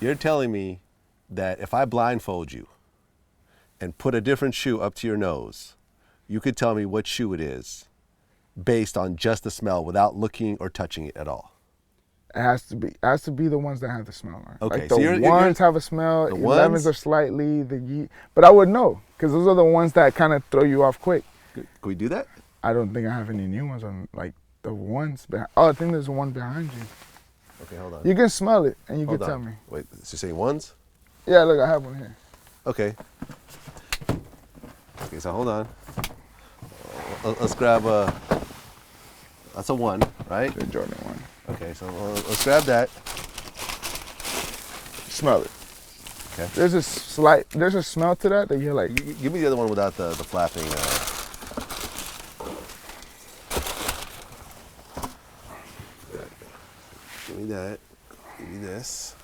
You're telling me that if I blindfold you and put a different shoe up to your nose, you could tell me what shoe it is based on just the smell without looking or touching it at all? It has to be the ones that have the smell on it. Okay, Like so the you're ones have a smell. the 11s ones? are slightly but I would know because those are the ones that kind of throw you off quick. Can we do that? I don't think I have any new ones on like the ones behind. Oh, I think there's one behind you. Okay, hold on. You can smell it and you Hold can tell on. me. Wait, is you saying ones? Yeah, look, I have one here. Okay. Okay, so hold on. Let's grab a. That's a one, right? The Jordan one. Okay, so let's grab that. Smell it. Okay. There's a smell to that you're like. Give me the other one without the flapping. Give me that. Give me this.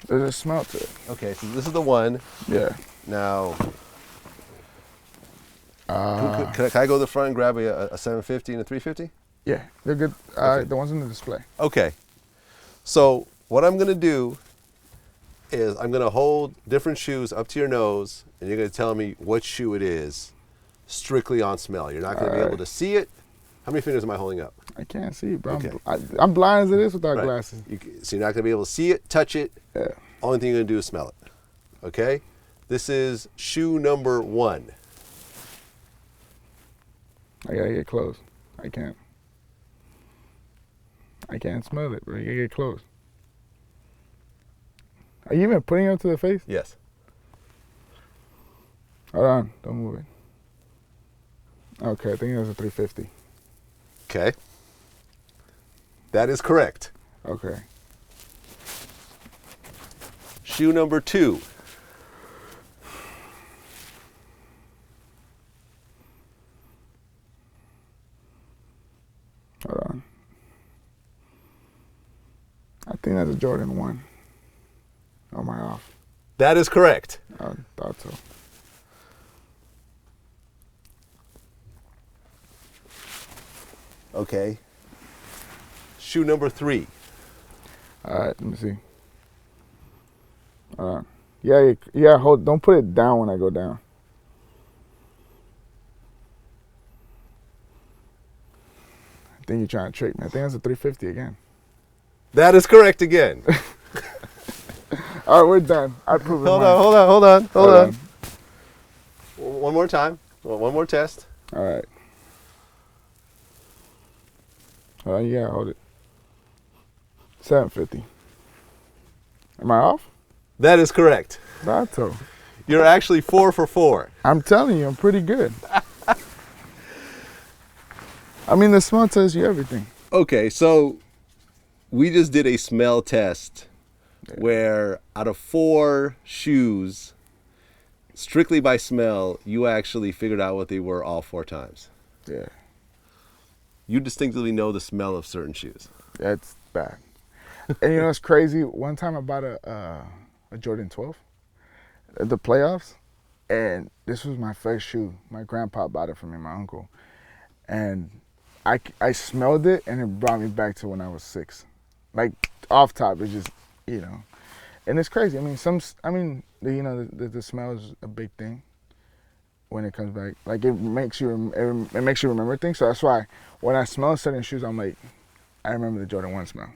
There's a smell to it. Okay, so this is the one. Yeah. Now, can I go to the front and grab a 750 and a 350? Yeah, they're good. Okay. The ones in the display. Okay. So what I'm going to do is I'm going to hold different shoes up to your nose, and you're going to tell me what shoe it is, strictly on smell. You're not going to be able to see it. How many fingers am I holding up? I can't see it, bro. Okay. I'm blind as it is without Right. glasses. So you're not going to be able to see it, touch it. Yeah. Only thing you're going to do is smell it. Okay? This is shoe number 1. I gotta get close. I can't smell it, bro. You gotta get close. Are you even putting it up to the face? Yes. Hold on, don't move it. Okay, I think it was a 350. Okay. That is correct. Okay. Shoe number 2. Hold on. I think that's a Jordan 1. Oh, am I off? That is correct. I thought so. Okay. Shoe number 3. All right, let me see. Yeah, hold. Don't put it down when I go down. I think you're trying to trick me. I think that's a 350 again. That is correct again. All right, we're done. I proved it. Hold on. One more time. One more test. All right. Yeah, hold it. 750. Am I off? That is correct. Thought so. You're actually 4 for 4. I'm telling you, I'm pretty good. I mean, the smell tells you everything. Okay, so we just did a smell test where out of 4 shoes, strictly by smell, you actually figured out what they were all 4 times. Yeah, You distinctively know the smell of certain shoes. that's bad. And you know what's crazy? One time I bought a Jordan 12 at the playoffs, and this was my first shoe. My grandpa bought it for me, my uncle. And I smelled it, and it brought me back to when I was 6. Like, off top, it's just, you know. And it's crazy. I mean, the smell is a big thing when it comes back. Like, it makes you remember things. So that's why when I smell certain shoes, I'm like, I remember the Jordan 1 smell.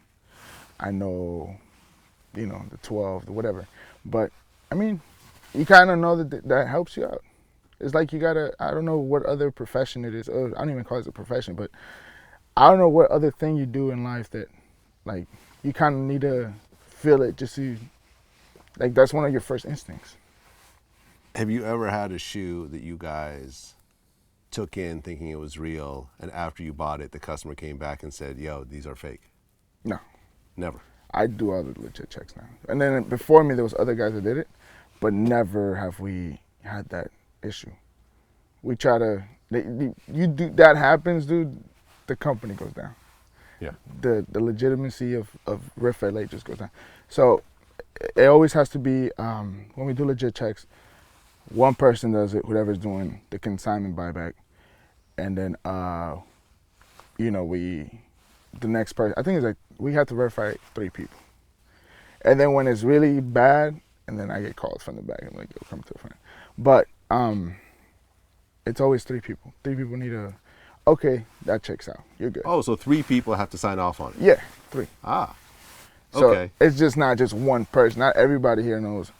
I know, the 12, the whatever. But, I mean, you kind of know that helps you out. It's like you gotta, I don't know what other profession it is. I don't even call it a profession, but I don't know what other thing you do in life that, like, you kind of need to feel it just so like, that's one of your first instincts. Have you ever had a shoe that you guys took in thinking it was real, and after you bought it, the customer came back and said, yo, these are fake? No. Never. I do all the legit checks now. And then before me, there was other guys that did it, but never have we had that issue. We try to, that happens, dude, the company goes down. Yeah. The legitimacy of RIF LA just goes down. So it always has to be, when we do legit checks, one person does it, whoever's doing the consignment buyback, and then, the next person, I think it's like, we have to verify 3 people. And then when it's really bad, and then I get calls from the back. I'm like, yo, come to the front. But it's always 3 people. 3 people need a, okay, that checks out. You're good. Oh, so 3 people have to sign off on it. Yeah, 3. Ah, So okay. it's just not just one person. Not everybody here knows,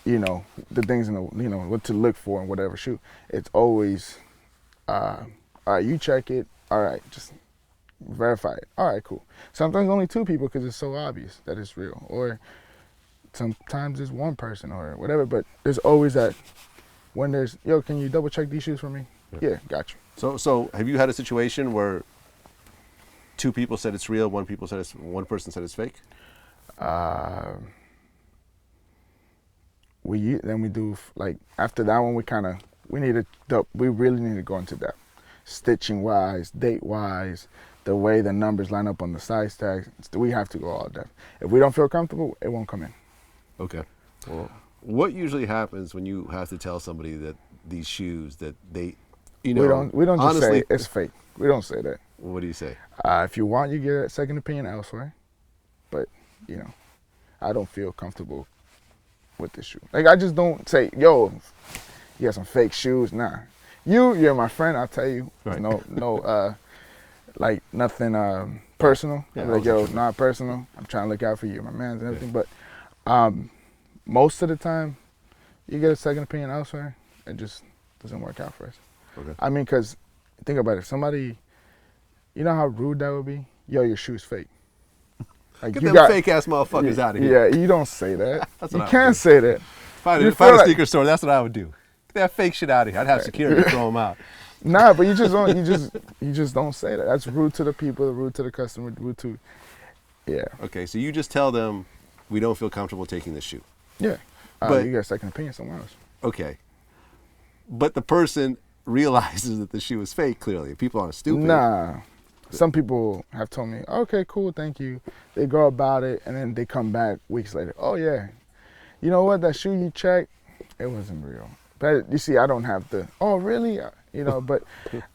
the things in the, what to look for in whatever shoe. It's always, all right, you check it. All right, just verify it. All right, cool. Sometimes only 2 people because it's so obvious that it's real. Or sometimes it's 1 person or whatever. But there's always that when there's, yo, can you double check these shoes for me? Yeah, got you. So have you had a situation where 2 people said it's real, 1 person said it's fake? We do like after that one we really need to go into depth, stitching wise, date wise, the way the numbers line up on the size tags. We have to go all depth. If we don't feel comfortable, it won't come in. Okay. Well, what usually happens when you have to tell somebody that these shoes that they, We don't just honestly, say it's fake. We don't say that. what do you say? If you want, you get a second opinion elsewhere. But I don't feel comfortable with this shoe. Like I just don't say, yo, you got some fake shoes. Nah, you're my friend. I'll tell you. Right. No, like nothing personal. Yeah, Like yo, not personal. I'm trying to look out for you, my man, and everything. But most of the time, you get a second opinion elsewhere. It just doesn't work out for us. Okay. I mean, because think about it. If somebody, you know how rude that would be? Yo, your shoe's fake. Like Get them fake ass motherfuckers out of here. Yeah, you don't say that. That's You what I would can't do. say that. If I You had feel a like- sneaker store, that's what I would do. Get that fake shit out of here. I'd have security throw them out. Nah, but you just don't. You just don't say that. That's rude to the people, rude to the customer, rude to. Yeah. Okay, so you just tell them we don't feel comfortable taking this shoe. Yeah. But- You got a second opinion somewhere else. Okay. But the person realizes that the shoe is fake, clearly. People aren't stupid. Nah. Some people have told me, okay, cool, thank you. They go about it, and then they come back weeks later. Oh, yeah. You know what? That shoe you checked, it wasn't real. But you see, I don't have the, oh, really? But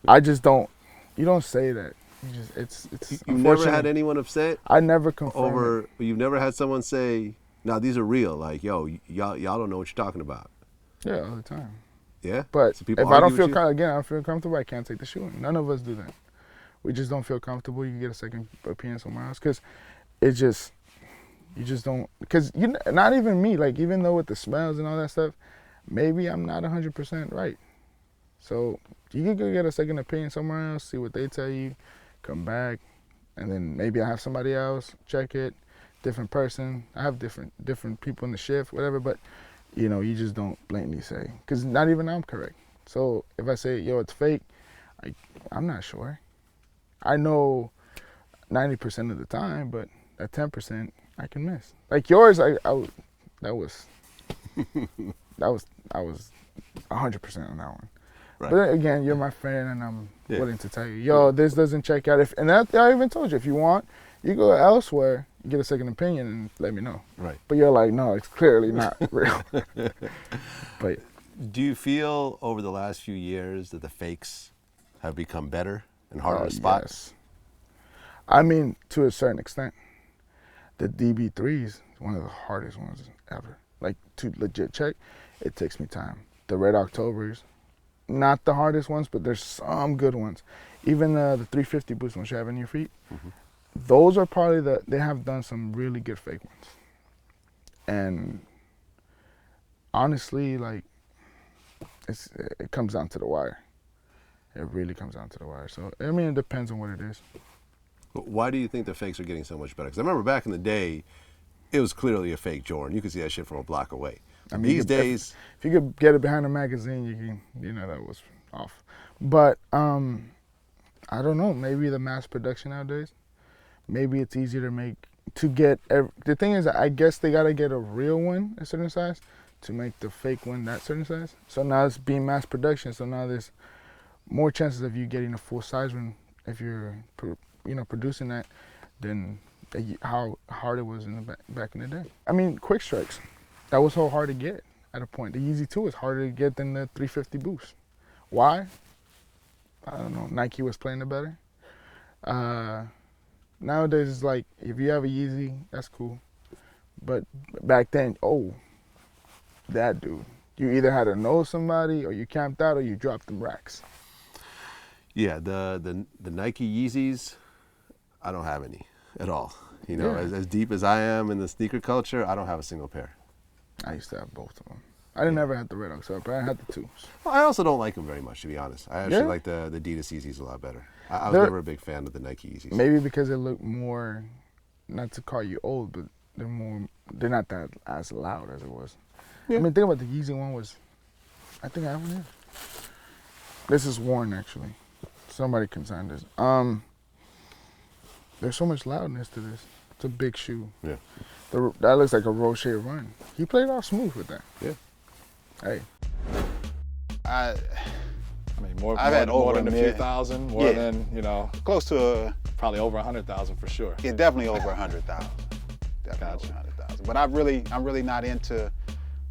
I just don't, you don't say that. You just, it's You've never unfortunate. had anyone upset I never confirm it. over, you've never had someone say, no, these are real. Like, yo, y'all don't know what you're talking about. Yeah, all the time. Yeah? But So people if I don't argue feel with you? again, I don't feel comfortable, I can't take the shoe. None of us do that. We just don't feel comfortable. You can get a second opinion somewhere else because you just don't. Because not even me. Like even though with the smells and all that stuff, maybe I'm not 100% right. So you can go get a second opinion somewhere else, see what they tell you, come back, and then maybe I have somebody else check it, different person. I have different people in the shift, whatever. But you just don't blatantly say because not even I'm correct. So if I say yo, it's fake, I'm not sure. I know 90% of the time, but at 10% I can miss. Like yours, I was 100% on that one. Right. But again, you're my friend, and I'm Yeah. willing to tell you, yo, this doesn't check out. I even told you, if you want, you go elsewhere, get a second opinion, and let me know. Right. But you're like, no, it's clearly not real. But Do you feel over the last few years that the fakes have become better and harder to spot? Yes. I mean, to a certain extent, the DB3 is one of the hardest ones ever. Like to legit check, it takes me time. The Red Octobers, not the hardest ones, but there's some good ones. Even the 350 boost ones you have in your feet, those are probably they have done some really good fake ones. And honestly, like, it comes down to the wire. It really comes down to the wire. So, I mean, it depends on what it is. But why do you think the fakes are getting so much better? Because I remember back in the day, it was clearly a fake Jordan. You could see that shit from a block away. I mean, These days, if you could get it behind a magazine, that was off. But I don't know. Maybe the mass production nowadays. Maybe it's easier to get. The thing is, I guess they gotta get a real one a certain size to make the fake one that certain size. So now it's being mass production. So now there's more chances of you getting a full size one if you're producing that than how hard it was in back in the day. I mean, quick strikes. That was so hard to get at a point. The Yeezy 2 was harder to get than the 350 Boost. Why? I don't know. Nike was playing it better. Nowadays, it's like, if you have a Yeezy, that's cool. But back then, that dude. You either had to know somebody, or you camped out, or you dropped them racks. Yeah, the Nike Yeezys, I don't have any at all. You know, Yeah. as deep as I am in the sneaker culture, I don't have a single pair. I used to have both of them. I didn't ever have the Red Ox, but I had the 2s. Well, I also don't like them very much, to be honest. I actually Yeah? like the Adidas Yeezys a lot better. I was never a big fan of the Nike Yeezys. Maybe because they look more, not to call you old, but they're not that as loud as it was. Yeah. I mean, think about the Yeezy one was, I think I have one here. This is worn, actually. Somebody consigned this. There's so much loudness to this. It's a big shoe. Yeah. That looks like a Rocher run. He played off smooth with that. Yeah. Hey. I mean, I've had more over than a a few million. thousand, more Yeah. than, you know, close to probably over 100,000 for sure. yeah, definitely over 100,000. Definitely Gotcha. over 100,000. But I'm really not into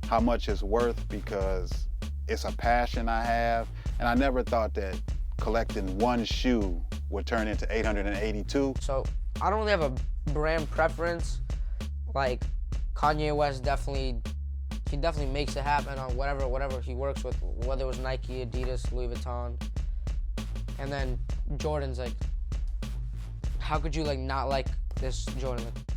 how much it's worth because it's a passion I have, and I never thought that collecting one shoe would turn into 882. So I don't really have a brand preference. Like Kanye West definitely makes it happen on whatever he works with, whether it was Nike, Adidas, Louis Vuitton. And then Jordan's like, how could you like not like this Jordan? Like,